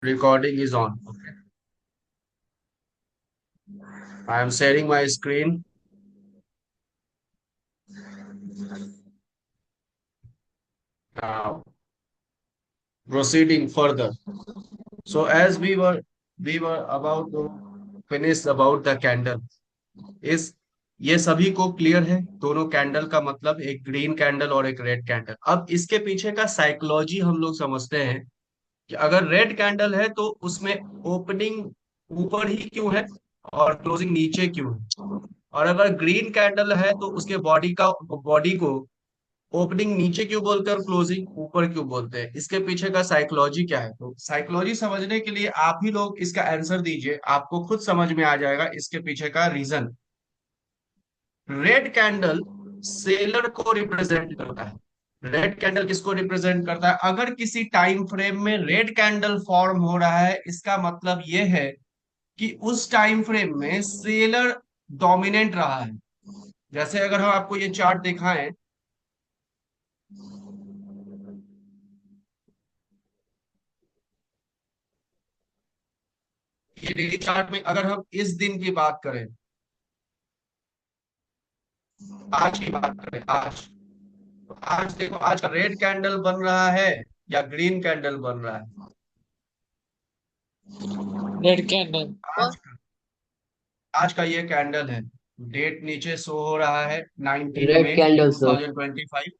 Recording is on. Okay. I am sharing my screen. Now, proceeding further. So as we were about to finish about the candle. इस ये सभी को clear है दोनों candle का मतलब एक ग्रीन कैंडल और एक रेड कैंडल। अब इसके पीछे का साइकोलॉजी हम लोग समझते हैं कि अगर रेड कैंडल है तो उसमें ओपनिंग ऊपर ही क्यों है और क्लोजिंग नीचे क्यों है, और अगर ग्रीन कैंडल है तो उसके बॉडी को ओपनिंग नीचे क्यों बोलते हैं और क्लोजिंग ऊपर क्यों बोलते हैं। इसके पीछे का साइकोलॉजी क्या है, तो साइकोलॉजी समझने के लिए आप ही लोग इसका आंसर दीजिए, आपको खुद समझ में आ जाएगा इसके पीछे का रीजन। रेड कैंडल सेलर को रिप्रेजेंट करता है। रेड कैंडल किसको रिप्रेजेंट करता है? अगर किसी टाइम फ्रेम में रेड कैंडल फॉर्म हो रहा है, इसका मतलब यह है कि उस टाइम फ्रेम में सेलर डोमिनेंट रहा है। जैसे अगर हम आपको ये चार्ट दिखाएं, ये डेली चार्ट में अगर हम इस दिन की बात करें, आज की बात करें, आज तो आज देखो, आज का रेड कैंडल बन रहा है या ग्रीन कैंडल बन रहा है? Red candle. आज आज का ये कैंडल है। डेट नीचे शो हो रहा है 19 रेड मई कैंडल सर। 2025।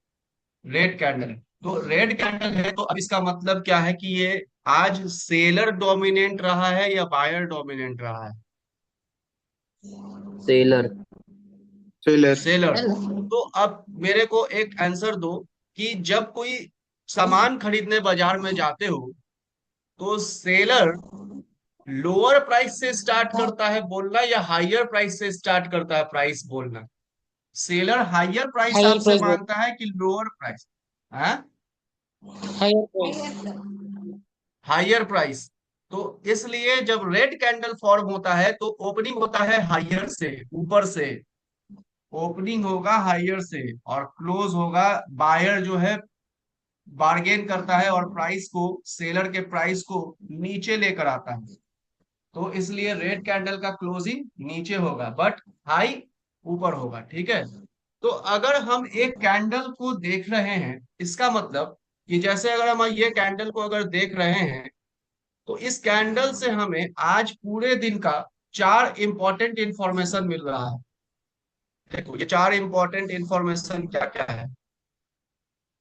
रेड कैंडल है, तो रेड कैंडल है तो अब इसका मतलब क्या है कि ये आज सेलर डोमिनेंट रहा है या बायर डोमिनेंट रहा है? सेलर। सेलर। सेलर। तो अब मेरे को एक आंसर दो कि जब कोई सामान खरीदने बाजार में जाते हो तो सेलर लोअर प्राइस से स्टार्ट करता है बोलना या हायर प्राइस से स्टार्ट करता है प्राइस बोलना? सेलर हायर प्राइस हायर आपसे प्राइस बोल। मांगता है कि लोअर प्राइस? हाँ, हायर प्राइस। Higher price. तो इसलिए जब रेड कैंडल फॉर्म होता है तो ओपनिंग होता है हायर से, ऊपर से। ओपनिंग होगा हायर से और क्लोज होगा, बायर जो है बार्गेन करता है और प्राइस को, सेलर के प्राइस को नीचे लेकर आता है। तो इसलिए रेड कैंडल का क्लोजिंग नीचे होगा बट हाई ऊपर होगा। ठीक है, तो अगर हम एक कैंडल को देख रहे हैं, इसका मतलब कि जैसे अगर हम ये कैंडल को अगर देख रहे हैं तो इस कैंडल से हमें आज पूरे दिन का चार इंपॉर्टेंट इंफॉर्मेशन मिल रहा है। देखो ये चार इंपॉर्टेंट इंफॉर्मेशन क्या क्या है,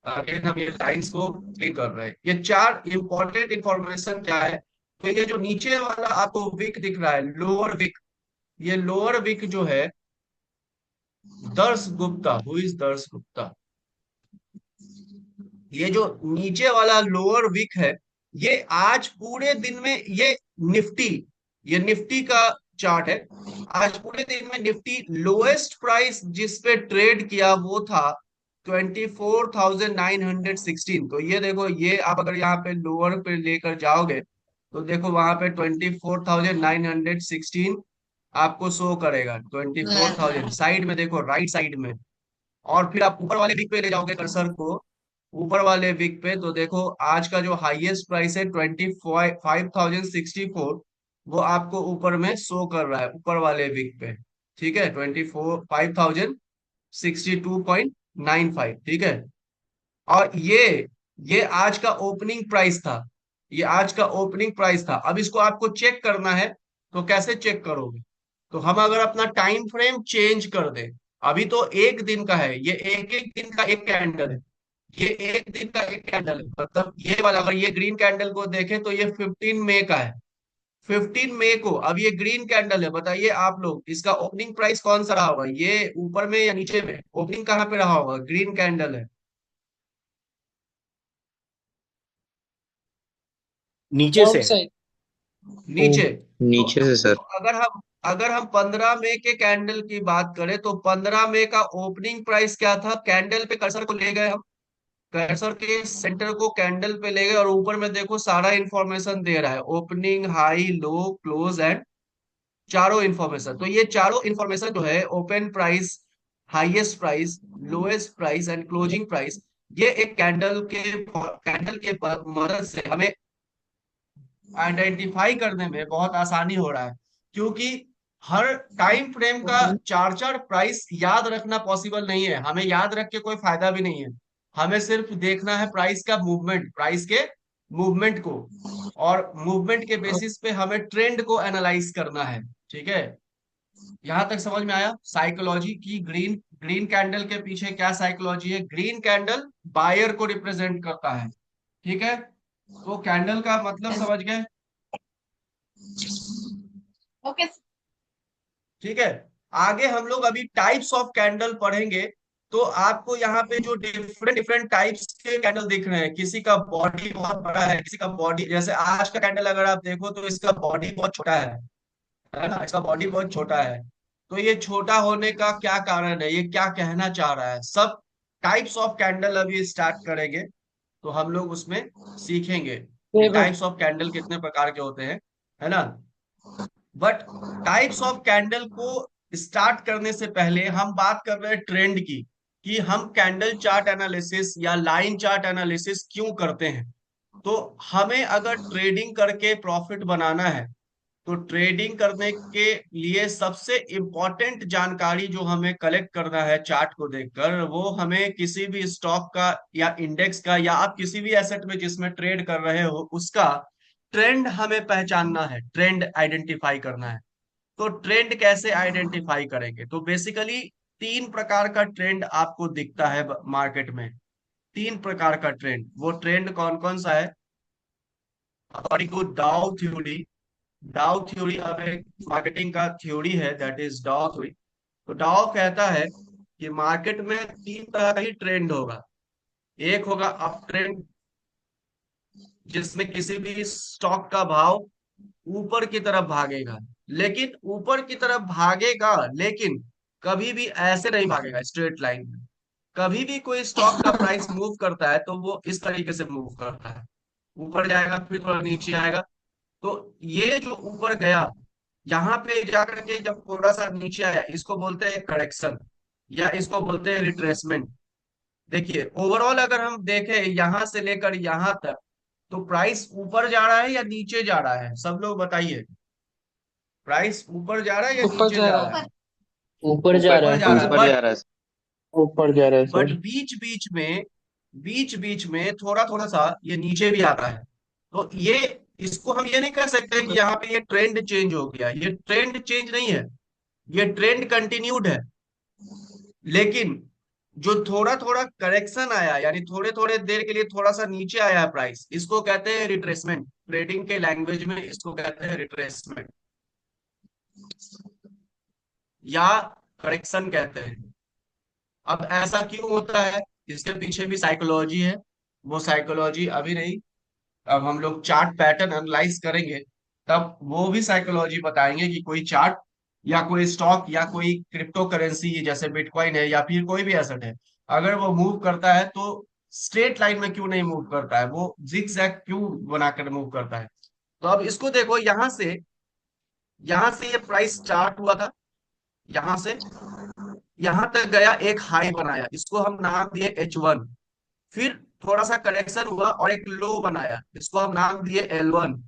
अगेन हम ये लाइंस को क्लिक कर रहे हैं। ये चार इंपॉर्टेंट इंफॉर्मेशन क्या है? तो ये जो नीचे वाला आपको विक दिख रहा है, लोअर विक, ये लोअर विक जो है, दर्श गुप्ता, हु इज दर्श गुप्ता, ये जो नीचे वाला लोअर विक है, ये आज पूरे दिन में ये निफ्टी, ये निफ्टी का चार्ट है। आज पूरे दिन में निफ्टी लोएस्ट प्राइस जिस पे ट्रेड किया वो था 24,916। तो ये देखो, ये आप अगर यहाँ पे लोअर पे लेकर जाओगे तो देखो वहां पे 24,916 आपको शो करेगा। 24,000 साइड में देखो, राइट साइड में। और फिर आप ऊपर वाले विक पे ले जाओगे कर्सर को, ऊपर वाले विक पे, तो देखो आज का जो हाईएस्ट प्राइस है 25,064, वो आपको ऊपर में शो कर रहा है ऊपर वाले विक पे। ठीक है, 25,062.95। ठीक है, और ये आज का ओपनिंग प्राइस था, ये आज का ओपनिंग प्राइस था। अब इसको आपको चेक करना है, तो कैसे चेक करोगे? तो हम अगर अपना टाइम फ्रेम चेंज कर दें, अभी तो एक दिन का है, ये एक एक दिन का एक कैंडल है, ये एक दिन का एक कैंडल है। मतलब ये वाला अगर ये ग्रीन कैंडल को देखें तो ये 15 मई का है। 15 मई को, अब ये ग्रीन कैंडल है, बताइए आप लोग इसका ओपनिंग प्राइस कौन सा रहा होगा? ये ऊपर में या नीचे में? ओपनिंग कहाँ पे रहा होगा? ग्रीन कैंडल है, नीचे डाउन से। साइड। नीचे। तो नीचे से तो सर। अगर हम 15 मई के कैंडल की बात करें तो 15 मई का ओपनिंग प्राइस क्या था? कैंडल पे कर्सर को ले गए हम, कर्सर के सेंटर को कैंडल पे ले गए और ऊपर में देखो सारा इंफॉर्मेशन दे रहा है, opening, high, low, close and चारों इंफॉर्मेशन। तो ये चारों इंफॉर्मेशन जो है, open price, highest price, lowest price and closing price, ये एक कैंडल के मदद से हमें आइडेंटिफाई करने में बहुत आसानी हो रहा है, क्योंकि हर टाइम फ्रेम का चार चार प्राइस याद रखना पॉसिबल नहीं है, हमें याद रख के कोई फायदा भी नहीं है। हमें सिर्फ देखना है प्राइस का मूवमेंट, प्राइस के मूवमेंट को, और मूवमेंट के बेसिस पे हमें ट्रेंड को एनालाइज करना है। ठीक है, यहां तक समझ में आया साइकोलॉजी की? ग्रीन ग्रीन कैंडल के पीछे क्या साइकोलॉजी है? ग्रीन कैंडल बायर को रिप्रेजेंट करता है। ठीक है, तो कैंडल का मतलब समझ गए? ओके। ठीक है, आगे हम लोग अभी टाइप्स ऑफ कैंडल पढ़ेंगे। तो आपको यहाँ पे जो डिफरेंट डिफरेंट टाइप्स के कैंडल दिख रहे हैं, किसी का बॉडी बहुत बड़ा है, किसी का बॉडी, जैसे आज का कैंडल अगर आप देखो तो इसका बॉडी बहुत छोटा है ना, इसका बॉडी बहुत छोटा है। तो ये छोटा होने का क्या कारण है, ये क्या कहना चाह रहा है, सब टाइप्स ऑफ कैंडल अभी स्टार्ट करेंगे। तो हम लोग उसमें सीखेंगे कि Seven. टाइप्स ऑफ कैंडल कितने प्रकार के होते हैं, है ना। बट टाइप्स ऑफ कैंडल को स्टार्ट करने से पहले हम बात कर रहे हैं ट्रेंड की, कि हम कैंडल चार्ट एनालिसिस या लाइन चार्ट एनालिसिस क्यों करते हैं। तो हमें अगर ट्रेडिंग करके प्रॉफिट बनाना है, तो ट्रेडिंग करने के लिए सबसे इंपॉर्टेंट जानकारी जो हमें कलेक्ट करना है चार्ट को देखकर, वो हमें किसी भी स्टॉक का या इंडेक्स का या आप किसी भी एसेट में जिसमें ट्रेड कर रहे हो उसका ट्रेंड हमें पहचानना है, ट्रेंड आइडेंटिफाई करना है। तो ट्रेंड कैसे आइडेंटिफाई करेंगे? तो बेसिकली तीन प्रकार का ट्रेंड आपको दिखता है मार्केट में। तीन प्रकार का ट्रेंड, वो ट्रेंड कौन कौन सा है? According to Dow theory, Dow theory अब एक मार्केटिंग का थ्योरी है, दैट इज डाउ थ्योरी। तो डाउ कहता है कि मार्केट में तीन तरह का ही ट्रेंड होगा। एक होगा अप ट्रेंड, जिसमें किसी भी स्टॉक का भाव ऊपर की तरफ भागेगा, लेकिन ऊपर की तरफ भागेगा लेकिन कभी भी ऐसे नहीं भागेगा स्ट्रेट लाइन में। कभी भी कोई स्टॉक का प्राइस मूव करता है तो वो इस तरीके से मूव करता है, ऊपर जाएगा फिर थोड़ा नीचे आएगा। तो ये जो ऊपर गया, यहाँ पे जाकर के जब थोड़ा सा नीचे आया, इसको बोलते हैं करेक्शन, या इसको बोलते हैं रिट्रेसमेंट। देखिए ओवरऑल अगर हम देखें यहां से लेकर यहां तक, तो प्राइस ऊपर जा रहा है या नीचे जा रहा है, सब लोग बताइए। प्राइस ऊपर जा रहा है या ऊपर नीचे जा जा रहा रहा है. है? ऊपर जा रहा ऊपर जा है रहा है, ऊपर बट जा रहा है ऊपर जा रहा है बट सर। बीच बीच में थोड़ा थोड़ा सा ये नीचे भी आता है। तो ये, इसको हम ये नहीं कह सकते कि यहाँ पे ये ट्रेंड चेंज हो गया, ये ट्रेंड चेंज नहीं है, ये ट्रेंड कंटिन्यूड है। लेकिन जो थोड़ा थोड़ा करेक्शन आया, यानी थोड़े थोड़े देर के लिए थोड़ा सा नीचे आया है प्राइस, इसको कहते हैं रिट्रेसमेंट। ट्रेडिंग के लैंग्वेज में इसको कहते हैं रिट्रेसमेंट या करेक्शन कहते हैं। अब ऐसा क्यों होता है, इसके पीछे भी साइकोलॉजी है। वो साइकोलॉजी अभी नहीं, अब हम लोग चार्ट पैटर्न एनालाइज करेंगे, तब वो भी साइकोलॉजी बताएंगे कि कोई चार्ट या कोई स्टॉक या कोई क्रिप्टो करेंसी जैसे बिटकॉइन है या फिर कोई भी एसेट है, अगर वो मूव करता है तो स्ट्रेट लाइन में क्यों नहीं मूव करता है, वो जिगजैग क्यों बनाकर मूव करता है। तो अब इसको देखो, यहां से ये प्राइस स्टार्ट हुआ था, यहां से यहां तक गया, एक हाई बनाया, इसको हम नाम दिए H1। फिर थोड़ा सा करेक्शन हुआ और एक लो बनाया, इसको हम नाम दिए L1।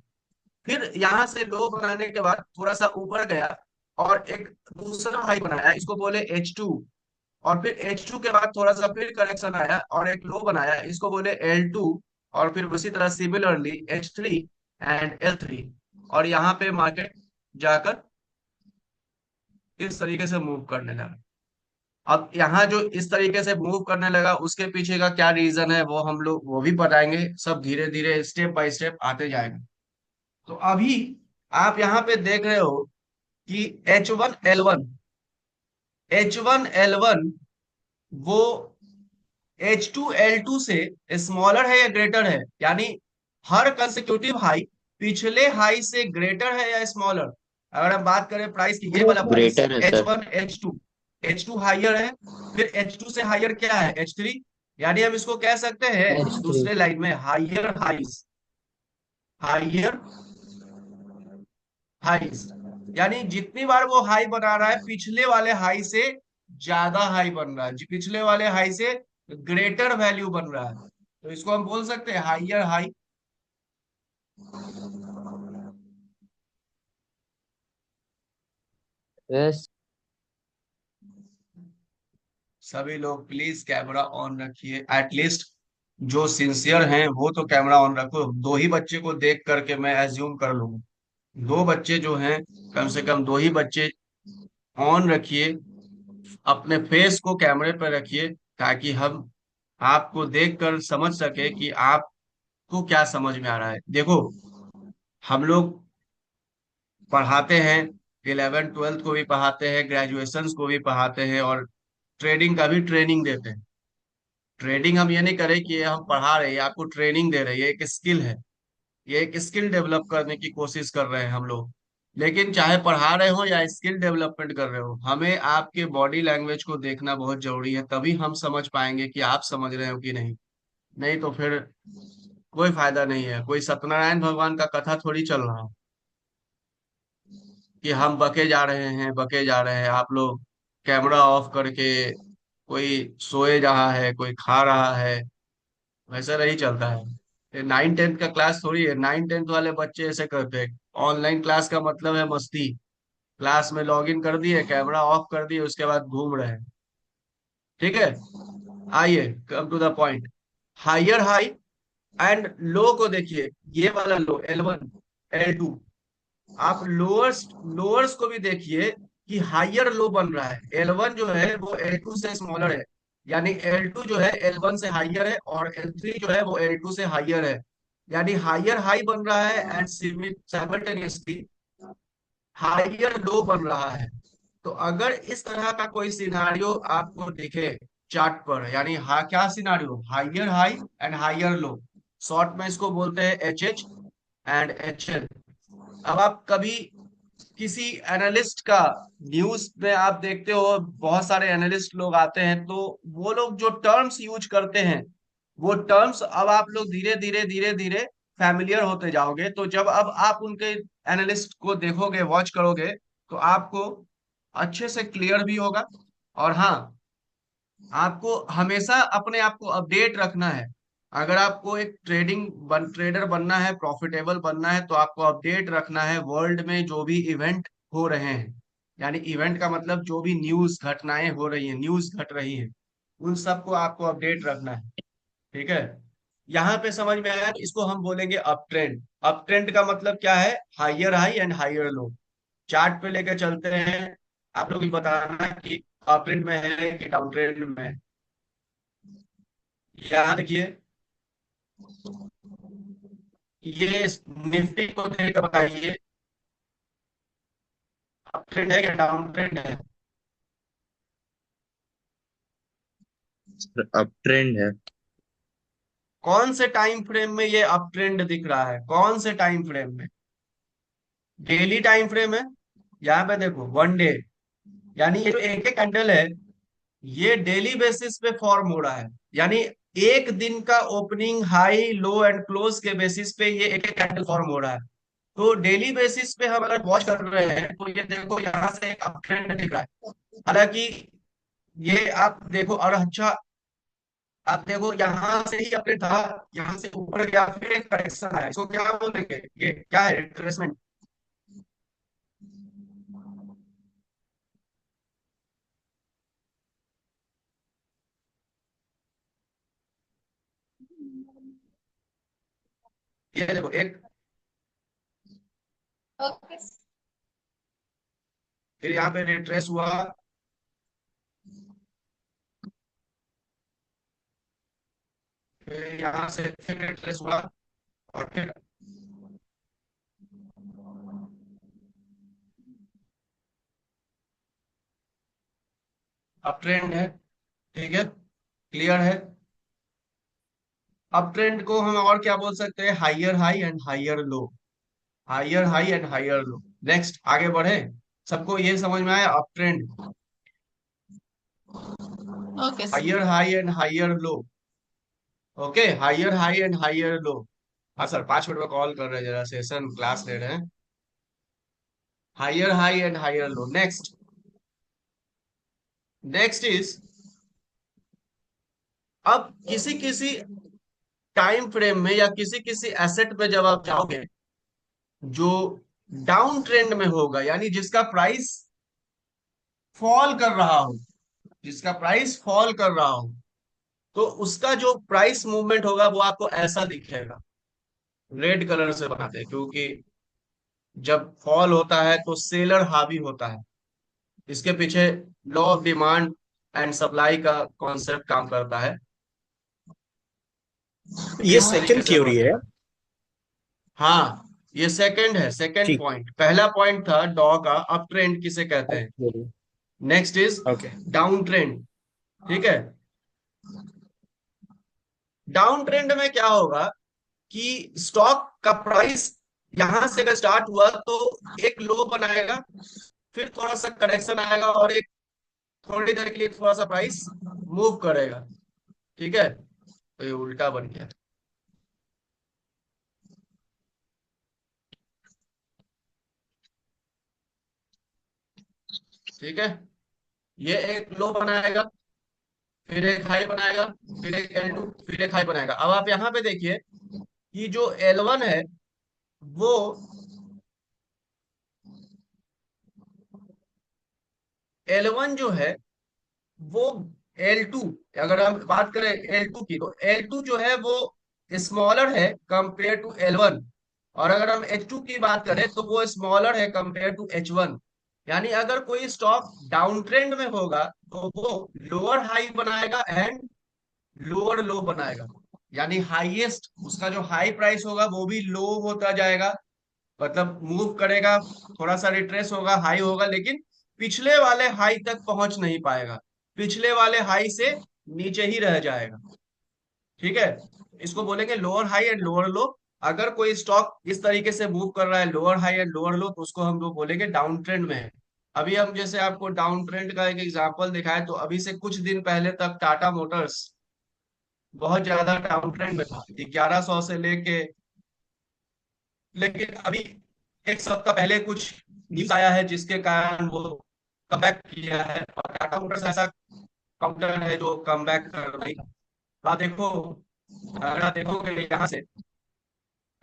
फिर यहां से लो बनाने के बाद थोड़ा सा ऊपर गया और एक दूसरा हाई बनाया, इसको बोले H2। और फिर H2 के बाद थोड़ा सा फिर करेक्शन आया और एक लो बनाया, इसको बोले L2। और फिर उसी तरह सिमिलरली H3 एंड L3। और यहाँ पे मार्केट जाकर इस तरीके से मूव करने लगा। अब यहाँ जो इस तरीके से मूव करने लगा, उसके पीछे का क्या रीजन है वो हम लोग वो भी बताएंगे, सब धीरे धीरे स्टेप बाय स्टेप आते जाएगा। तो अभी आप यहाँ पे देख रहे हो कि H1L1 वो H2L2 से स्मॉलर है या ग्रेटर है, यानी हर कंसेक्यूटिव हाई पिछले हाई से ग्रेटर है या स्मॉलर। अगर हम बात करें प्राइस की, ये वाला प्राइस ग्रेटर है सर। H1 H2 हाइयर है, फिर H2 से हाइयर क्या है, H3। यानी हम इसको कह सकते हैं H3 दूसरे लाइन में हाइयर हाइस, हाइयर हाइस, यानी जितनी बार वो हाई बना रहा है पिछले वाले हाई से ज्यादा हाई बन रहा है, पिछले वाले हाई से ग्रेटर वैल्यू बन रहा है। तो इसको हम बोल सकते हैं हाइयर हाई। यस। सभी लोग प्लीज कैमरा ऑन रखिए, एटलीस्ट जो सिंसियर हैं वो तो कैमरा ऑन रखो। दो ही बच्चे को देख करके मैं एज्यूम कर लूँ, दो बच्चे जो हैं, कम से कम दो ही बच्चे ऑन रखिए, अपने फेस को कैमरे पर रखिए, ताकि हम आपको देखकर समझ सके कि आपको क्या समझ में आ रहा है। देखो, हम लोग पढ़ाते हैं, 11th 12th को भी पढ़ाते हैं, ग्रेजुएशन को भी पढ़ाते हैं, और ट्रेडिंग का भी ट्रेनिंग देते हैं। ट्रेडिंग हम ये नहीं करें कि ये हम पढ़ा रहे हैं, ये आपको ट्रेनिंग दे रहे हैं, ये एक स्किल है, ये एक स्किल डेवलप करने की कोशिश कर रहे हैं हम लोग। लेकिन चाहे पढ़ा रहे हो या स्किल डेवलपमेंट कर रहे हो, हमें आपके बॉडी लैंग्वेज को देखना बहुत जरूरी है, तभी हम समझ पाएंगे कि आप समझ रहे हो कि नहीं। नहीं तो फिर कोई फायदा नहीं है, कोई सत्यनारायण भगवान का कथा थोड़ी चल रहा है कि हम बके जा रहे हैं, बके जा रहे हैं, आप लोग कैमरा ऑफ करके, कोई सोए रहा है, कोई खा रहा है। वैसा नहीं चलता है। ये 9th 10th का क्लास थोड़ी है, 9th 10th वाले बच्चे ऐसे करते हैं। ऑनलाइन क्लास का मतलब है मस्ती। क्लास में लॉग इन कर दिए, कैमरा ऑफ कर दिए, उसके बाद घूम रहे हैं। ठीक है, आइए come to the point. Higher high and low को देखिए, ये वाला लो L1 L2। आप लोअर्स लोअर्स को भी देखिए कि हायर लो बन रहा है। L1 जो है वो L2 से स्मॉलर है, यानी L2 जो है L1 से हायर है, और L3 जो है वो L2 से हायर है, यानी हायर हाई बन रहा है एंड साइमल्टेनियसली हायर लो बन रहा है। तो अगर इस तरह का कोई सिनारियो आपको दिखे चार्ट पर, यानी क्या scenario, higher high and higher low, short में इसको बोलते हैं HH एंड HL। अब आप कभी किसी एनालिस्ट का, न्यूज में आप देखते हो बहुत सारे एनालिस्ट लोग आते हैं, तो वो लोग जो टर्म्स यूज करते हैं, वो टर्म्स अब आप लोग धीरे धीरे धीरे धीरे फैमिलियर होते जाओगे। तो जब अब आप उनके एनालिस्ट को देखोगे, वॉच करोगे, तो आपको अच्छे से क्लियर भी होगा। और हाँ, आपको हमेशा अपने आप को अपडेट रखना है। अगर आपको एक ट्रेडर बनना है, प्रॉफिटेबल बनना है, तो आपको अपडेट रखना है वर्ल्ड में जो भी इवेंट हो रहे हैं। यानी इवेंट का मतलब जो भी न्यूज घटनाएं हो रही हैं, न्यूज घट रही है, उन सबको आपको अपडेट रखना है। ठीक है, यहाँ पे समझ में आया। तो इसको हम बोलेंगे अप ट्रेंड। अप ट्रेंड का मतलब क्या है, higher high and higher low. Chart पे लेके चलते हैं, आप लोग भी बताना कि अप ट्रेंड में है कि डाउन ट्रेंड में है। यहाँ देखिए, ये निफ्टी को देख कर बताइए, अप ट्रेंड है कि डाउन ट्रेंड है। अप ट्रेंड है। कौन से टाइम फ्रेम में ये अप ट्रेंड दिख रहा है, कौन से टाइम फ्रेम में? डेली टाइम फ्रेम है। यहाँ पे देखो 1 डे, यानी ये जो एक एक कैंडल है, ये डेली बेसिस पे फॉर्म हो रहा है। यानी एक दिन का opening, high, low and close के बेसिस पे ये एक एक कैंडल फॉर्म हो रहा है। तो डेली बेसिस पे हम अगर वॉच कर रहे हैं, तो ये देखो यहाँ से एक अप ट्रेंड दिख रहा है। हालांकि ये आप देखो, और अच्छा, आप देखो यहाँ से ही अपने था, यहाँ से ऊपर गया, फिर एक करेक्शन आया, इसको क्या बोलेंगे, ये क्या है, रिट्रेसमेंट। ये देखो एक, फिर यहाँ पे रिट्रेस हुआ, फिर यहाँ से फिर रिट्रेस हुआ, और फिर अप ट्रेंड है। ठीक है, क्लियर है। अप ट्रेंड को हम और क्या बोल सकते हैं, higher high and higher low, higher high and higher low. Next आगे बढ़े, सबको ये समझ में आया up trend, okay sir. Higher high and higher low. Okay, higher high and higher low. हाँ सर, 5 मिनट में कॉल कर रहे हैं, जरा सेशन क्लास ले रहे हैं। Higher high and higher low. Next, next is, अब किसी किसी टाइम फ्रेम में या किसी किसी एसेट में जब आप जाओगे जो डाउन ट्रेंड में होगा, यानी जिसका प्राइस फॉल कर रहा हो, जिसका प्राइस फॉल कर रहा हो, तो उसका जो प्राइस मूवमेंट होगा वो आपको ऐसा दिखेगा। रेड कलर से बनाते हैं क्योंकि जब फॉल होता है तो सेलर हावी होता है। इसके पीछे law of demand and supply का कॉन्सेप्ट काम करता है। ये इस तरीके सेकंड से थ्योरी है। बढ़ेगा। हाँ, ये सेकंड है, सेकंड ठीक। पॉइंट। पहला पॉइंट था डॉ का अप ट्रेंड किसे कहते हैं। Theory. Next is okay. Down trend. ठीक है। डाउन ट्रेंड में क्या होगा कि स्टॉक का प्राइस यहां से अगर स्टार्ट हुआ तो एक लो बनाएगा, फिर थोड़ा सा करेक्शन आएगा और एक थोड़ी देर के लिए थोड़ा सा प्राइस मूव करेगा। ठीक है, तो ये उल्टा बन गया। ठीक है, ये एक लो बनाएगा, फिर एक हाई बनाएगा, फिर एक L2, फिर एक हाई बनाएगा। अब आप यहाँ पे देखिए कि जो L1 है वो L1 जो है वो L2, अगर हम बात करें L2 की, तो L2 जो है वो स्मॉलर है कंपेयर टू L1। और अगर हम H2 की बात करें तो वो स्मॉलर है कंपेयर टू H1। यानी अगर कोई स्टॉक डाउन ट्रेंड में होगा तो वो लोअर हाई बनाएगा एंड लोअर लो बनाएगा। यानी हाईएस्ट उसका जो हाई प्राइस होगा वो भी लो होता जाएगा, मतलब मूव करेगा, थोड़ा सा रिट्रेस होगा, हाई होगा, लेकिन पिछले वाले हाई तक पहुंच नहीं पाएगा, पिछले वाले हाई से नीचे ही रह जाएगा। ठीक है, इसको बोलेंगे लोअर हाई एंड लोअर लो। अगर कोई स्टॉक इस तरीके से मूव कर रहा है लोअर हाई एंड लोअर लो, तो उसको हम लोग बोलेंगे डाउन ट्रेंड में है। अभी हम जैसे आपको डाउन ट्रेंड का एक एग्जांपल दिखाए, तो अभी से कुछ दिन पहले तक टाटा मोटर्स बहुत ज्यादा डाउन ट्रेंड में था, 1100 से लेके, लेकिन अभी एक सप्ताह पहले कुछ न्यूज आया है जिसके कारण वो कमबैक किया है, और टाटा मोटर्स ऐसा काउंटर है जो कमबैक कर रही है। आप देखो, अगर आप देखोगे यहाँ से,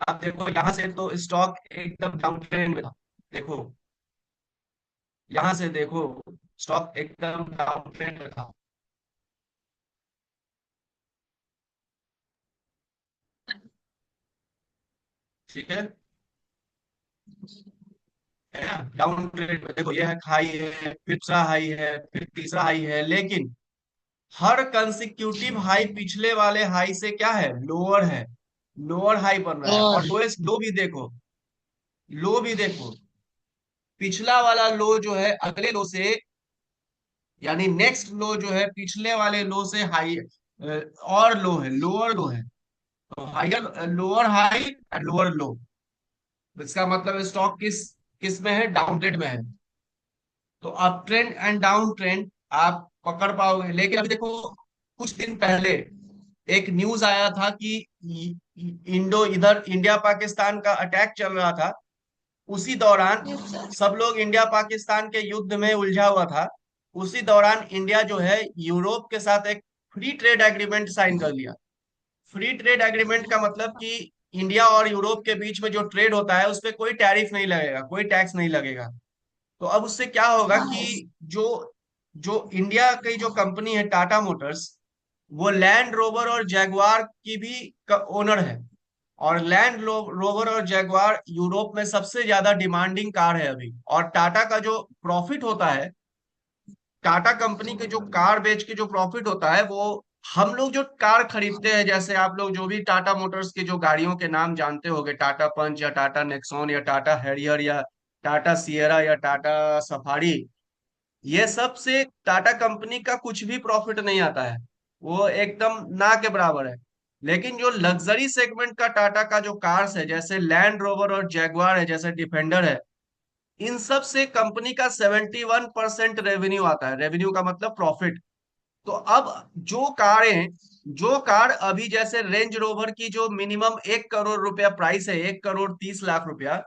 आप देखो यहाँ से तो स्टॉक एकदम डाउन ट्रेंड में था। देखो, यहाँ से देखो, स्टॉक एकदम डाउन ट्रेंड में था। ठीक है ना, डाउन ट्रेंड में देखो, ये है हाई है, फिर दूसरा हाई है, फिर तीसरा हाई है, लेकिन हर कंसिक्यूटिव हाई पिछले वाले हाई से क्या है, लोअर है, लोअर हाई बन रहा है। और और लोएस्ट लो भी देखो, लो भी देखो, पिछला वाला लो जो है अगले लो से, यानी नेक्स्ट लो जो है पिछले वाले लो से हाई और लो है, लोअर लो है। तो हाइयर, लोअर हाई, लोअर लो, इसका मतलब स्टॉक किस किस में है, डाउन ट्रेंड में है। तो up trend and down trend आप पकड़ पाओगे। लेकिन अभी देखो, कुछ दिन पहले एक न्यूज आया था कि इंडो इधर इंडिया पाकिस्तान का अटैक चल रहा था, उसी दौरान सब लोग इंडिया पाकिस्तान के युद्ध में उलझा हुआ था। उसी दौरान इंडिया जो है यूरोप के साथ एक फ्री ट्रेड एग्रीमेंट साइन कर लिया। फ्री ट्रेड एग्रीमेंट का मतलब कि इंडिया और यूरोप के बीच में जो ट्रेड होता है उस पर कोई टैरिफ नहीं लगेगा, कोई टैक्स नहीं लगेगा। तो अब उससे क्या होगा कि जो जो इंडिया की जो कंपनी है टाटा मोटर्स, वो लैंड रोवर और जैगवार की भी ओनर है। और लैंड रोवर और जैगवार यूरोप में सबसे ज्यादा डिमांडिंग कार है अभी। और टाटा का जो प्रॉफिट होता है, टाटा कंपनी के जो कार बेच के जो प्रॉफिट होता है, वो हम लोग जो कार खरीदते हैं, जैसे आप लोग जो भी टाटा मोटर्स के जो गाड़ियों के नाम जानते होंगे, टाटा पंच या टाटा नेक्सॉन या टाटा हैरियर या टाटा सिएरा या टाटा सफारी, ये सब से टाटा कंपनी का कुछ भी प्रॉफिट नहीं आता है, वो एकदम ना के बराबर है। लेकिन जो लग्जरी सेगमेंट का टाटा का जो कार्स है, जैसे लैंड रोवर और जैगवार है, जैसे डिफेंडर है, इन सब से कंपनी का 71% रेवेन्यू आता है। रेवेन्यू का मतलब प्रॉफिट। तो अब जो कार अभी जैसे रेंज रोवर की जो मिनिमम 1 करोड़ रुपया प्राइस है, 1 करोड़ 30 लाख रुपया,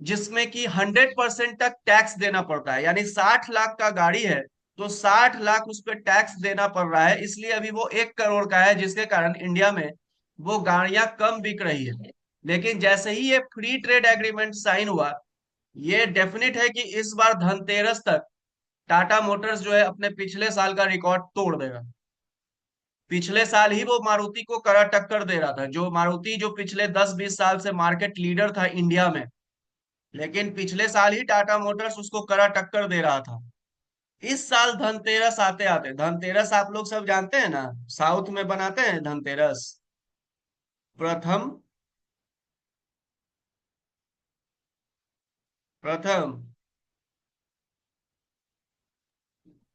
जिसमें कि 100% तक टैक्स देना पड़ता है, यानी 60 लाख का गाड़ी है तो 60 लाख उस पर टैक्स देना पड़ रहा है, इसलिए अभी वो 1 करोड़ का है, जिसके कारण इंडिया में वो गाड़ियां कम बिक रही है। लेकिन जैसे ही ये फ्री ट्रेड एग्रीमेंट साइन हुआ, ये डेफिनेट है कि इस बार धनतेरस तक टाटा मोटर्स जो है अपने पिछले साल का रिकॉर्ड तोड़ देगा। पिछले साल ही वो मारुति को कड़ा टक्कर दे रहा था, जो मारुति जो पिछले 10-20 साल से मार्केट लीडर था इंडिया में, लेकिन पिछले साल ही टाटा मोटर्स उसको कड़ा टक्कर दे रहा था। इस साल धनतेरस आते आते, धनतेरस आप लोग सब जानते हैं ना, साउथ में बनाते हैं धनतेरस। प्रथम प्रथम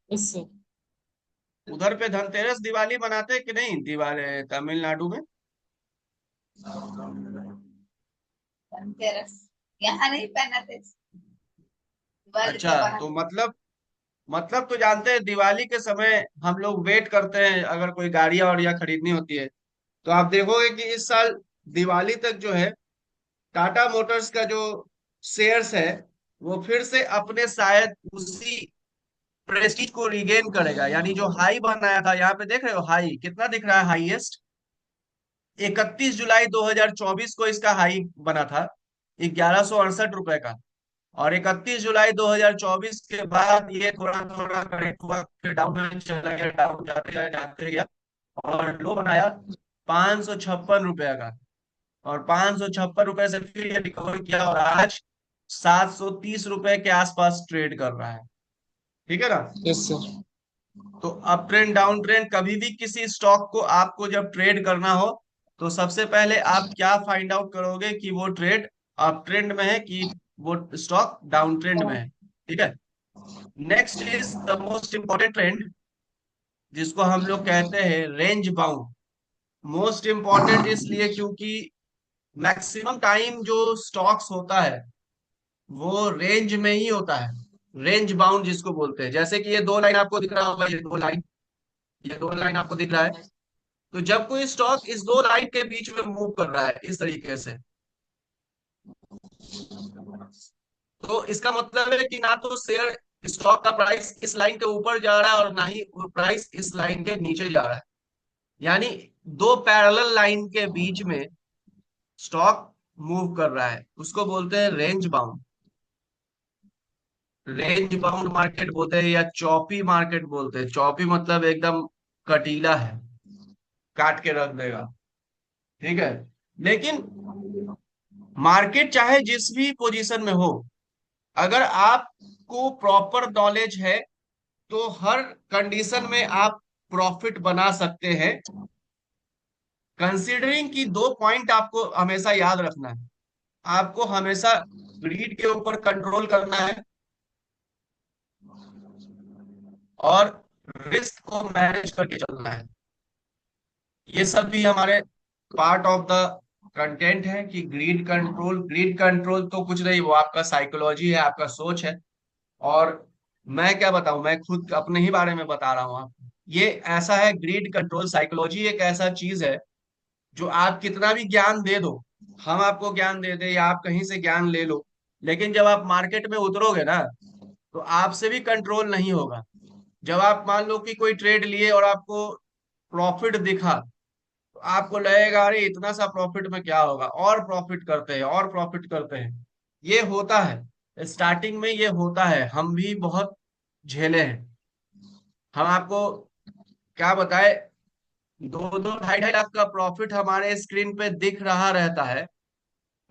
यस सर। उधर पे धनतेरस दिवाली मनाते हैं कि नहीं, दिवाली तमिलनाडु में? धनतेरस यहाँ नहीं पहनाते, दिवाली अच्छा, पे तो पहनाते। मतलब तो जानते हैं, दिवाली के समय हम लोग वेट करते हैं अगर कोई गाड़ियां वाड़ियां खरीदनी होती है, तो आप देखोगे कि इस साल दिवाली तक जो है टाटा मोटर्स का जो शेयर्स है वो फिर से अपने शायद उसी प्रेस्टीज को रिगेन करेगा। यानी जो हाई बनाया था, यहाँ पे देख रहे हो हाई कितना दिख रहा है, हाईएस्ट 31 जुलाई 2024 को इसका हाई बना था 1168 रुपए का। और 31 जुलाई 2024 के बाद ये थोड़ा थोड़ा करेक्ट हुआ, फिर डाउन में चला गया, डाउन जाते गया और लो बनाया 556 रुपए का। और 556 रुपए से फिर ये रिकवर किया और आज 730 रुपए के आसपास ट्रेड कर रहा है। ठीक है ना? Yes sir. तो अप ट्रेंड डाउन ट्रेंड कभी भी किसी स्टॉक को आपको जब ट्रेड करना हो, तो सबसे पहले आप क्या फाइंड आउट करोगे कि वो ट्रेड अप ट्रेंड में है कि वो स्टॉक डाउन ट्रेंड में है। ठीक है। Next is the most important trend, जिसको हम लोग कहते हैं रेंज बाउंड। मोस्ट इंपॉर्टेंट इसलिए क्योंकि मैक्सिमम टाइम जो स्टॉक्स होता है वो रेंज में ही होता है। रेंज बाउंड जिसको बोलते हैं, जैसे कि ये दो लाइन आपको दिख रहा होगा, ये दो लाइन आपको दिख रहा है। तो जब कोई स्टॉक इस दो लाइन के बीच में मूव कर रहा है इस तरीके से, तो इसका मतलब है कि ना तो शेयर स्टॉक का प्राइस इस लाइन के ऊपर जा रहा है और ना ही प्राइस इस लाइन के नीचे जा रहा है। यानी दो पैरेलल लाइन के बीच में स्टॉक मूव कर रहा है, उसको बोलते हैं range bound. Range bound market बोलते हैं या चौपी मार्केट बोलते हैं। चौपी मतलब एकदम कटीला है, काट के रख देगा। ठीक है। लेकिन मार्केट चाहे जिस भी पोजीशन में हो, अगर आपको प्रॉपर नॉलेज है तो हर कंडीशन में आप प्रॉफिट बना सकते हैं। कंसीडरिंग कि दो पॉइंट आपको हमेशा याद रखना है। आपको हमेशा ग्रीड के ऊपर कंट्रोल करना है और रिस्क को मैनेज करके चलना है। ये सब भी हमारे पार्ट ऑफ द कंटेंट है कि ग्रीड कंट्रोल तो कुछ नहीं, वो आपका साइकोलॉजी है, आपका सोच है। और मैं क्या बताऊं, मैं खुद अपने ही बारे में बता रहा हूं आपको। ये ऐसा है, ग्रीड कंट्रोल साइकोलॉजी एक ऐसा चीज है जो आप कितना भी ज्ञान दे दो, हम आपको ज्ञान दे दे या आप कहीं से ज्ञान ले लो, लेकिन जब आप मार्केट में उतरोगे ना तो आपसे भी कंट्रोल नहीं होगा। जब आप मान लो कि कोई ट्रेड लिए और आपको प्रॉफिट दिखा, तो आपको लगेगा अरे इतना सा प्रॉफिट में क्या होगा, और प्रॉफिट करते हैं और प्रॉफिट करते हैं। ये होता है, स्टार्टिंग में ये होता है, हम भी बहुत झेले हैं। हम आपको क्या बताए, 2-2 ढाई 2.5 लाख का प्रॉफिट हमारे स्क्रीन पे दिख रहा रहता है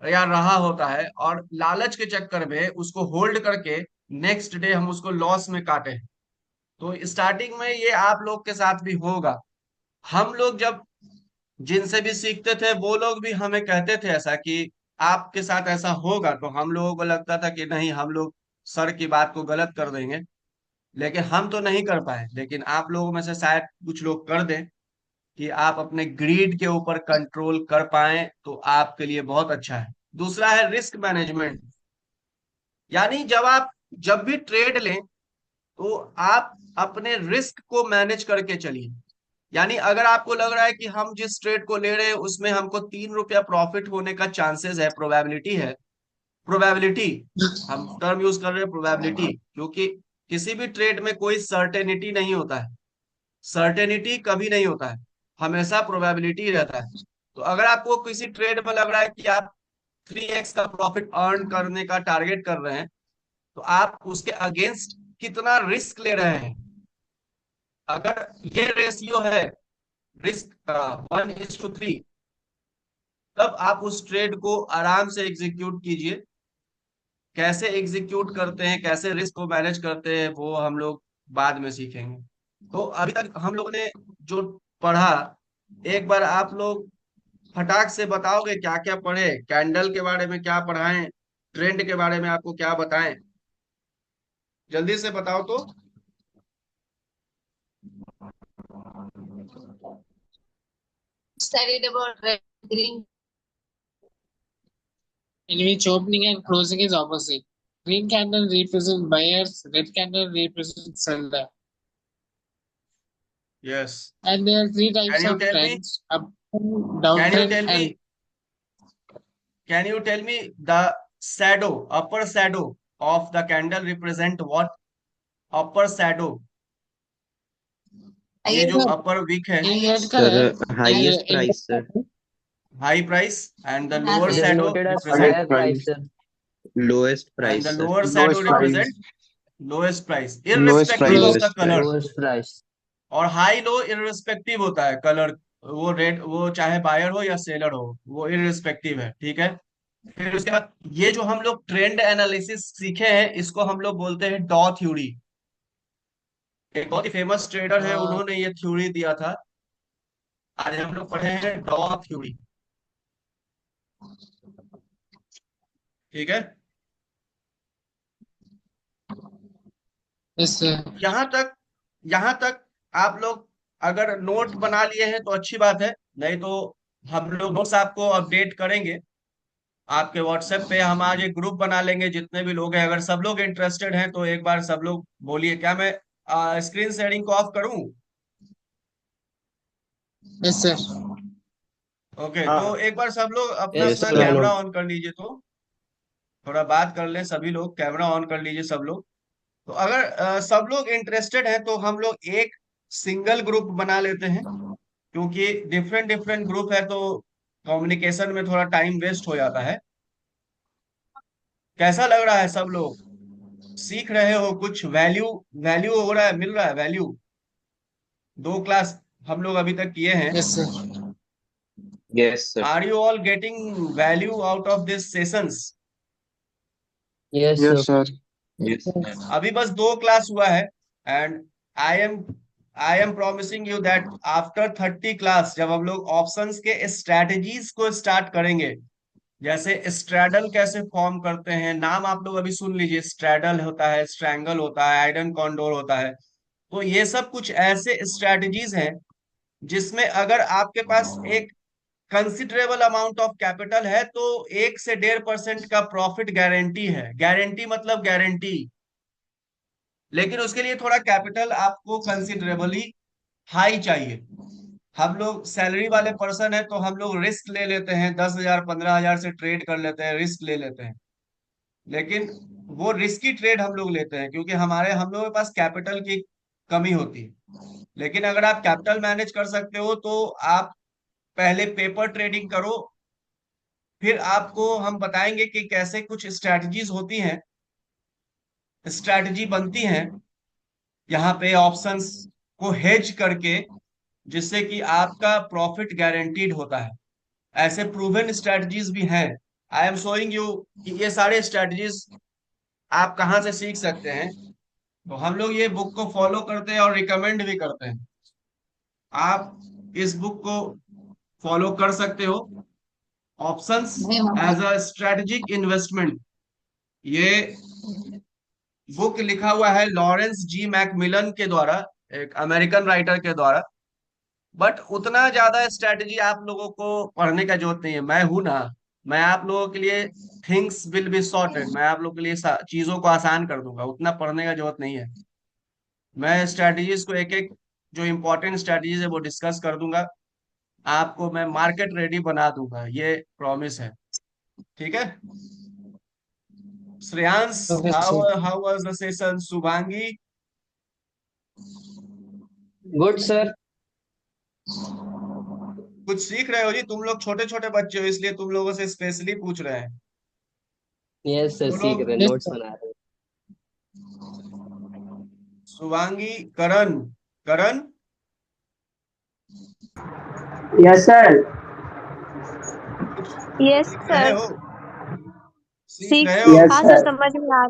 या रहा होता है, और लालच के चक्कर में उसको होल्ड करके नेक्स्ट डे हम उसको लॉस में काटे। तो स्टार्टिंग में ये आप लोग के साथ भी होगा। हम लोग जब जिनसे भी सीखते थे वो लोग भी हमें कहते थे ऐसा कि आपके साथ ऐसा होगा, तो हम लोगों को लगता था कि नहीं, हम लोग सर की बात को गलत कर देंगे। लेकिन हम तो नहीं कर पाए, लेकिन आप लोगों में से शायद कुछ लोग कर दें कि आप अपने ग्रीड के ऊपर कंट्रोल कर पाए, तो आपके लिए बहुत अच्छा है। दूसरा है रिस्क मैनेजमेंट। यानी जब भी ट्रेड लें तो आप अपने रिस्क को मैनेज करके चलिए। यानी अगर आपको लग रहा है कि हम जिस ट्रेड को ले रहे हैं उसमें हमको 3 रुपया प्रॉफिट होने का चांसेस है, प्रोबेबिलिटी है, प्रोबेबिलिटी, हम टर्म यूज कर रहे हैं प्रोबेबिलिटी, क्योंकि किसी भी ट्रेड में कोई सर्टेनिटी नहीं होता है। सर्टेनिटी कभी नहीं होता है, हमेशा प्रोबेबिलिटी रहता है। तो अगर आपको किसी ट्रेड में लग रहा है कि आप 3x का प्रॉफिट अर्न करने का टारगेट कर रहे हैं, तो आप उसके अगेंस्ट कितना रिस्क ले रहे हैं। अगर ये रेशियो है रिस्क का 1:3, तब आप उस ट्रेड को आराम से एग्जीक्यूट कीजिए। कैसे एग्जीक्यूट करते हैं, कैसे रिस्क को मैनेज करते हैं, वो हम लोग बाद में सीखेंगे। तो अभी तक हम लोग ने जो पढ़ा, एक बार आप लोग फटाक से बताओगे क्या क्या पढ़े, कैंडल के बारे में क्या पढ़ाएं, ट्रेंड के बारे में आपको क्या बताएं, जल्दी से बताओ तो। Studied about red, green. In which opening and closing is opposite. Green candle represents buyers, red candle represents seller. Yes. And there are three can types you of tell me trends: uptrend, can you downtrend, tell me and can you tell me the shadow, upper shadow of the candle represent what? Upper shadow, ये जो Again, upper wick है, in red sir color, highest in red price sir, color, high price, and the हाँ lower It sir. is shadow noted as represent, highest higher price, price, sir. Lowest and the price sir, lower shadow lowest price, represent lowest price, lowest irrespective of price, the lowest colour. Price. Lowest price. और high low irrespective होता है colour, वो red, वो चाहे buyer हो या seller हो, वो इररिस्पेक्टिव है, ठीक है। फिर उसके बाद ये जो हम लोग ट्रेंड एनालिसिस सीखे हैं, इसको हम लोग बोलते हैं डॉ थ्योरी। एक बहुत ही फेमस ट्रेडर है, uh, उन्होंने ये थ्योरी दिया था। आज हम लोग पढ़े हैं डॉ थ्योरी, ठीक है। yes, sir. यहाँ तक आप लोग अगर नोट बना लिए हैं तो अच्छी बात है, नहीं तो हम लोग नोट्स आपको अपडेट करेंगे आपके व्हाट्सएप पे। हम आज एक ग्रुप बना लेंगे, जितने भी लोग हैं, अगर सब लोग इंटरेस्टेड हैं तो एक बार सब लोग बोलिए, क्या मैं स्क्रीन शेयरिंग को ऑफ करूं? Yes, sir. ओके, हाँ तो हाँ। एक बार सब लोग अपना Yes, यस अपना sir. Sir. Why camera not? On कर लीजिए, तो थोड़ा बात कर लें सभी लोग, कैमरा ऑन कर लीजिए सब लोग। तो अगर सब लोग इंटरेस्टेड हैं तो हम लोग एक सिंगल ग्रुप बना लेते हैं, क्योंकि डिफरेंट डिफरेंट ग्रुप है तो कम्युनिकेशन में थोड़ा टाइम वेस्ट हो जाता है। कैसा लग रहा है, सब लोग सीख रहे हो कुछ? वैल्यू वैल्यू हो रहा है, मिल रहा है वैल्यू? 2 क्लास हम लोग अभी तक किए हैं। Yes, sir. Yes sir. Are you all getting value out of this sessions? Yes, sir. Yes, sir. Yes Yes, sir. अभी बस 2 क्लास हुआ है, and I am I am promising you that after 30 class, जब हम लोग options के strategies को start करेंगे, जैसे स्ट्रैडल कैसे फॉर्म करते हैं, नाम आप लोग अभी सुन लीजिए, स्ट्रैडल होता है, स्ट्रैंगल होता है, आइडन कॉन्डोर होता है। तो ये सब कुछ ऐसे स्ट्रैटेजीज हैं जिसमें अगर आपके पास एक कंसिडरेबल अमाउंट ऑफ कैपिटल है तो 1 से 1.5% का प्रॉफिट गारंटी है। गारंटी मतलब गारंटी, लेकिन उसके लिए थोड़ा कैपिटल आपको कंसिडरेबली हाई चाहिए। हम लोग सैलरी वाले पर्सन है तो हम लोग रिस्क ले लेते हैं, 10,000 15,000 से ट्रेड कर लेते हैं, रिस्क ले लेते हैं। लेकिन वो रिस्की ट्रेड हम लोग लेते हैं क्योंकि हम लोगों के पास कैपिटल की कमी होती है। लेकिन अगर आप कैपिटल मैनेज कर सकते हो तो आप पहले पेपर ट्रेडिंग करो, फिर आपको हम बताएंगे कि कैसे कुछ स्ट्रैटेजीज होती हैं, स्ट्रैटेजी बनती हैं यहाँ पे ऑप्शंस को हेज करके, जिससे कि आपका प्रॉफिट गारंटीड होता है। ऐसे प्रूवन स्ट्रैटेजीज भी हैं। आई एम शोइंग यू कि ये सारे स्ट्रैटेजीज आप कहाँ से सीख सकते हैं। तो हम लोग ये बुक को फॉलो करते हैं और रिकमेंड भी करते हैं। आप इस बुक को फॉलो कर सकते हो, ऑप्शंस नहीं मामा। As a strategic investment. ये बुक लिखा हुआ है लॉरेंस जी मैकमिलन के द्वारा, एक अमेरिकन राइटर के द्वारा। बट उतना ज्यादा स्ट्रेटेजी आप लोगों को पढ़ने का जरूरत नहीं है, मैं हूं ना। मैं आप लोगों के लिए थिंग्स विल बी सॉर्टेड, मैं आप लोगों के लिए चीजों को आसान कर दूंगा, उतना पढ़ने का जरूरत नहीं है। मैं स्ट्रेटेजीज को एक एक, जो इंपॉर्टेंट स्ट्रेटेजीज है वो डिस्कस कर दूंगा, आपको मैं मार्केट रेडी बना दूंगा, ये प्रॉमिस है, ठीक है। Shreyansh, okay, how sir. How was the session? Shubhangi, Good, sir. कुछ सीख रहे हो जी? तुम लोग छोटे छोटे बच्चे हो, इसलिए तुम लोगों से स्पेशली पूछ रहे हैं। Yes, sir. तो सीख लोग रहे Yes, नोट्स sir. बना रहे शुभांगी, करण, करण यस सर। यस सीख रहे सर। हो? सीख सीख रहे हो? यस हाँ सर, सर। समझ में आ।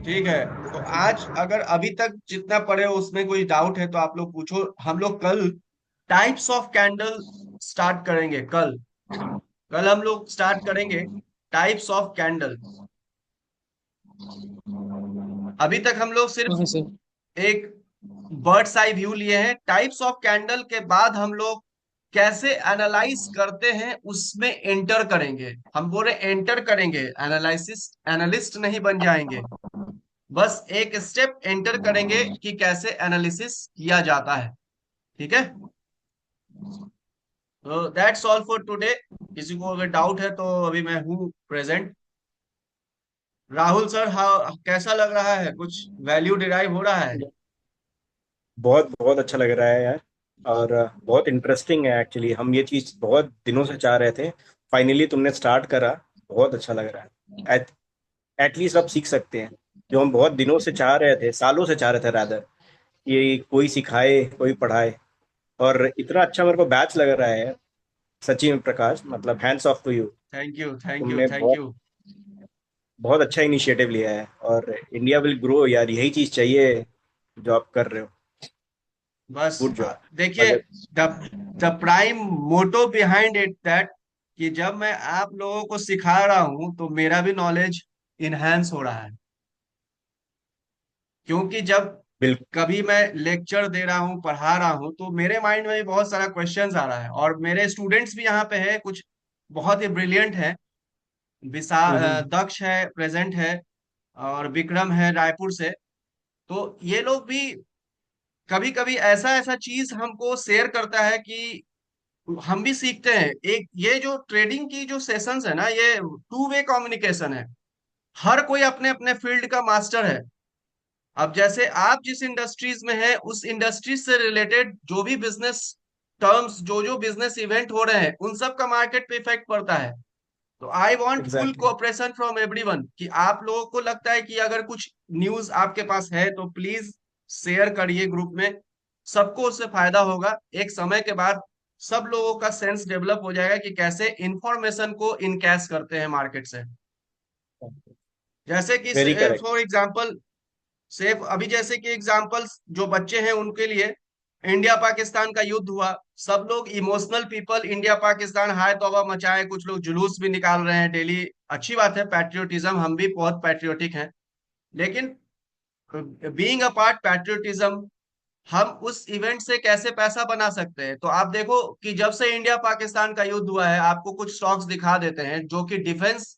ठीक है। तो आज अगर अभी तक जितना पढ़े हो उसमें कोई डाउट है तो आप लोग पूछो। हम लोग कल टाइप्स ऑफ कैंडल स्टार्ट करेंगे। कल कल हम लोग स्टार्ट करेंगे टाइप्स ऑफ कैंडल। अभी तक हम लोग सिर्फ ओके सर। एक बर्ड्स आई व्यू लिए हैं। टाइप्स ऑफ कैंडल के बाद हम लोग कैसे एनालाइज करते हैं उसमें एंटर करेंगे। हम बोल रहे एंटर करेंगे, एनालिसिस एनालिस्ट नहीं बन जाएंगे। बस एक स्टेप एंटर करेंगे कि कैसे एनालिसिस किया जाता है। ठीक है, तो दैट्स ऑल फॉर टुडे। किसी को अगर डाउट है तो अभी मैं हूँ प्रेजेंट। राहुल सर, हाँ कैसा लग रहा है? कुछ वैल्यू डिराइव हो रहा है? बहुत बहुत अच्छा लग रहा है यार। और बहुत इंटरेस्टिंग है एक्चुअली। हम ये चीज बहुत दिनों से चाह रहे थे, फाइनली तुमने स्टार्ट करा। बहुत अच्छा लग रहा है। एटलीस्ट अब सीख सकते हैं जो हम बहुत दिनों से चाह रहे थे, सालों से चाह रहे थे रादर, ये कोई सिखाए कोई पढ़ाए। और इतना अच्छा मेरे को बैच लग रहा है। सची में प्रकाश, मतलब hands off to you. Thank you, thank you, तुमने थैंक बहुत यू। बहुत अच्छा इनिशिएटिव लिया है और इंडिया विल ग्रो यार, यही चीज चाहिए जो आप कर रहे हो। बस गुड जॉब। देखिए, the prime motto behind it that कि जब मैं आप लोगों को सिखा रहा हूं तो मेरा भी नॉलेज इनहेंस हो रहा है। क्योंकि जब बिल्कुल। कभी मैं लेक्चर दे रहा हूँ, पढ़ा रहा हूँ, तो मेरे माइंड में भी बहुत सारा क्वेश्चंस आ रहा है। और मेरे स्टूडेंट्स भी यहाँ पे है, कुछ बहुत ही ब्रिलियंट है। दक्ष है, प्रेजेंट है, और विक्रम है रायपुर से। तो ये लोग भी कभी कभी ऐसा ऐसा चीज हमको शेयर करता है कि हम भी सीखते हैं। एक ये जो ट्रेडिंग की जो सेशंस है ना, ये टू वे कम्युनिकेशन है। हर कोई अपने अपने फील्ड का मास्टर है। अब जैसे आप जिस इंडस्ट्रीज में है, उस इंडस्ट्रीज से रिलेटेड जो भी बिजनेस टर्म्स, जो जो बिजनेस इवेंट हो रहे हैं, उन सब का मार्केट पे इफेक्ट पड़ता है। तो I want full exactly. Cooperation from everyone. कि आप लोगों को लगता है कि अगर कुछ न्यूज आपके पास है तो प्लीज शेयर करिए ग्रुप में। सबको उससे फायदा होगा। एक समय के बाद सब लोगों का सेंस डेवलप हो जाएगा कि कैसे इंफॉर्मेशन को इनकैश करते हैं मार्केट से। जैसे कि वेरी करेक्ट। फॉर एग्जांपल, सिर्फ अभी जैसे कि एग्जांपल्स जो बच्चे हैं उनके लिए, इंडिया पाकिस्तान का युद्ध हुआ। सब लोग इमोशनल पीपल, इंडिया पाकिस्तान हाय तौबा मचाए, कुछ लोग जुलूस भी निकाल रहे हैं डेली। अच्छी बात है, पैट्रियोटिज्म, हम भी बहुत पैट्रियोटिक हैं। लेकिन बीइंग अ पार्ट पैट्रियोटिज्म, हम उस इवेंट से कैसे पैसा बना सकते हैं? तो आप देखो कि जब से इंडिया पाकिस्तान का युद्ध हुआ है, आपको कुछ स्टॉक्स दिखा देते हैं जो कि डिफेंस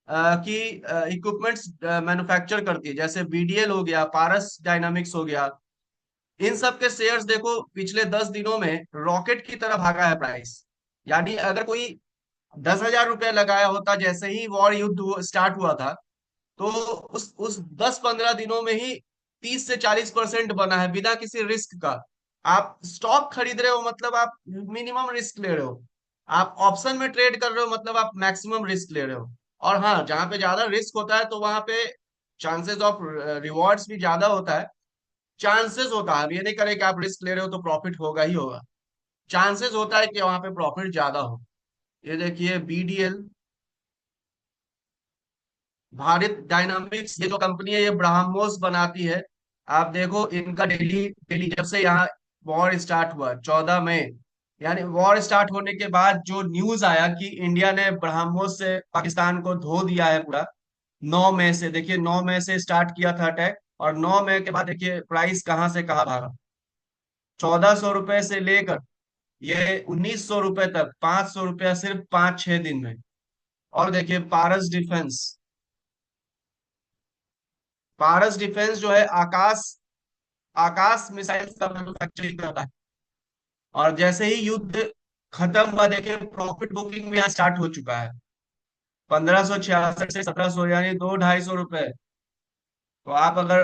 की इक्विपमेंट्स मैन्युफैक्चर करती है, जैसे बीडीएल हो गया, पारस डायनामिक्स हो गया। इन सब के शेयर्स देखो पिछले 10 दिनों में रॉकेट की तरह भागा है प्राइस। यानी अगर कोई 10,000 रुपया लगाया होता जैसे ही वॉर युद्ध स्टार्ट हुआ था, तो उस 10-15 दिनों में ही 30 से 40% बना है बिना किसी रिस्क का। आप स्टॉक खरीद रहे हो मतलब आप मिनिमम रिस्क ले रहे हो। आप ऑप्शन में ट्रेड कर रहे हो मतलब आप मैक्सिमम रिस्क ले रहे हो। और हाँ, जहां पे ज्यादा रिस्क होता है तो वहां पे चांसेस ऑफ रिवॉर्ड्स भी ज्यादा होता है। चांसेस होता है, हम ये नहीं करें कि आप रिस्क ले रहे हो तो प्रॉफिट होगा ही होगा। चांसेस होता है कि वहां पे प्रॉफिट ज्यादा हो। ये देखिए बीडीएल, भारत डायनामिक्स, ये जो कंपनी है ये ब्रह्मोस बनाती है। आप देखो इनका डेली डेली जब से यहाँ वॉर स्टार्ट हुआ 14 मई, यानी वॉर स्टार्ट होने के बाद जो न्यूज आया कि इंडिया ने ब्रह्मोस से पाकिस्तान को धो दिया है पूरा। 9 मई से देखिए, 9 मई से स्टार्ट किया था अटैक, और 9 मई के बाद देखिए प्राइस कहाँ से कहाँ भागा। 1,400 रुपए से लेकर ये 1,900 रुपए तक, 500 रुपया सिर्फ 5-6 दिन में। और देखिए पारस डिफेंस जो है आकाश आकाश मिसाइल का मैन्युफैक्चरिंग करता है। और जैसे ही युद्ध खत्म हुआ, देखिए प्रॉफिट बुकिंग भी यहाँ स्टार्ट हो चुका है। 1,566 से 1,700, यानी 200-250 रुपए। तो आप अगर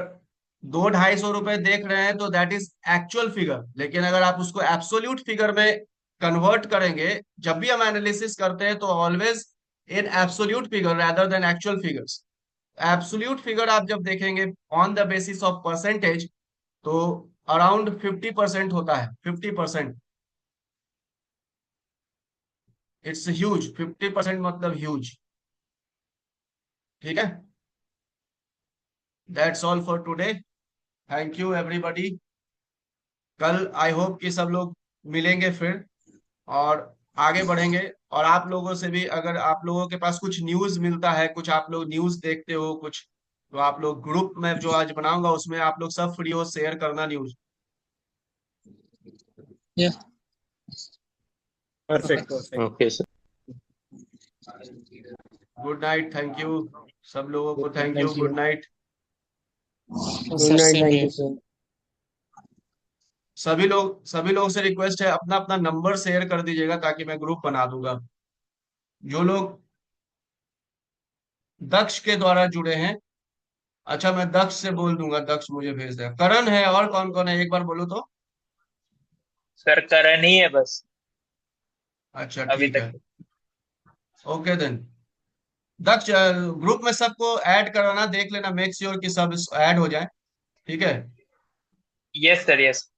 200-250 रुपए देख रहे हैं तो दैट इज एक्चुअल फिगर। लेकिन अगर आप उसको एब्सोल्यूट फिगर में कन्वर्ट करेंगे, जब भी हम एनालिसिस करते हैं तो always in absolute figure rather then actual figures. Absolute figure आप जब देखेंगे on the basis of percentage, तो अराउंड 50% होता है, 50%। इट्स ह्यूज, 50% मतलब ह्यूज। ठीक है, that's all for today. Thank you everybody. कल आई होप कि सब लोग मिलेंगे फिर और आगे बढ़ेंगे। और आप लोगों से भी, अगर आप लोगों के पास कुछ न्यूज मिलता है, कुछ आप लोग न्यूज देखते हो कुछ, तो आप लोग ग्रुप में जो आज बनाऊंगा उसमें आप लोग सब फ्री हो शेयर करना news. Yeah. Perfect perfect. Okay, sir. Good night, thank you सब लोगों को, thank you, Thank good you. Night. Good Sir, night. same Thank here. you, sir. सभी लोग से रिक्वेस्ट है, अपना अपना नंबर शेयर कर दीजिएगा ताकि मैं ग्रुप बना दूंगा। जो लोग दक्ष के द्वारा जुड़े हैं, अच्छा मैं दक्ष से बोल दूंगा, दक्ष मुझे भेज देगा। करण है, और कौन कौन है एक बार बोलो तो। सर करण ही है बस अच्छा अभी ठीक है, तक। Okay then. दक्ष ग्रुप में सबको ऐड कराना, देख लेना, मेक श्योर कि सब ऐड हो जाए। ठीक है, यस सर, यस।